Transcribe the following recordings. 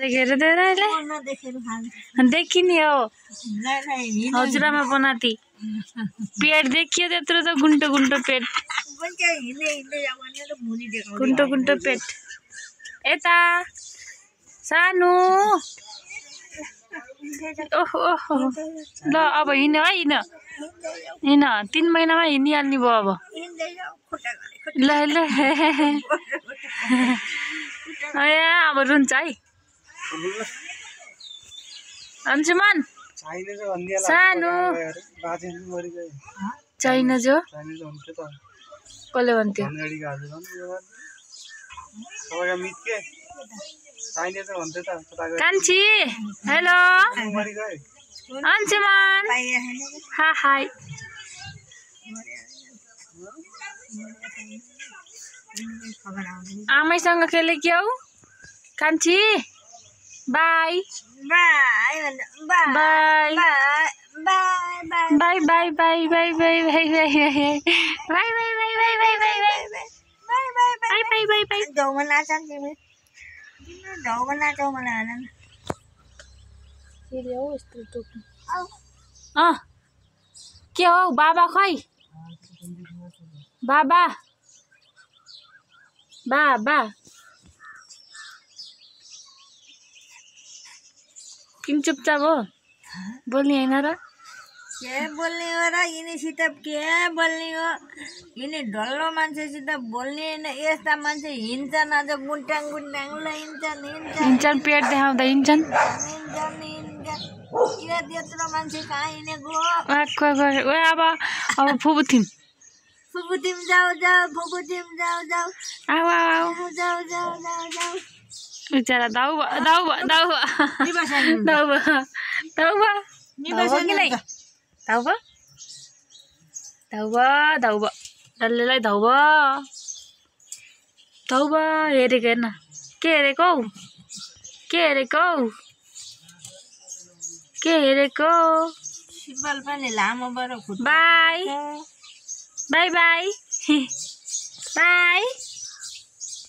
देखेर दे रहे देखिनी हो हजुरमा बनाती पेट देखियो त्यत्रो त गुन्टो गुन्टो पेट गुन्टो गुन्टो पेट यता सानो ओहो ओहो ल अब हिँड्यो है हिँड 3 महिनामा हिँडिहाल्ने भयो अब ल ल अब रुन्छ है अंशुमन सानो चाइना जो कसले भन्थ्यो कान्छी हेलो अंशुमन हाय आमैसँग खेले क्याउ कान्छी by by by by by by by by by by by by by by by के हो बाबा खै बाबा बाबा किन चुपचाप हो बोल्ने हैन र के बोल्ने हो र यिनीसित के बोल्ने हो यिनी ढल्लो मान्छेसित बोल्ने हैन यस्ता मान्छे हिँड्छन् अझ गुन्टाङ गुन्टाङ हिँड्छन् पेट देखाउँदा हिँड्छन् किन त्यत्रो मान्छे कहाँ हिँडेको अब फुबुथिम जाऊ जाऊ फुबुथिम जाऊ जाऊ आऊ आऊ जाऊ जाऊ जाऊ जाऊ बिचारा दाउ डल्लेलाई धाउ हेरेको हेर्न के हेरेको सिब्बल पनि लामो बडो खुट्टा by by by by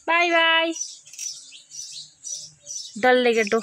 by by डल्ले केटो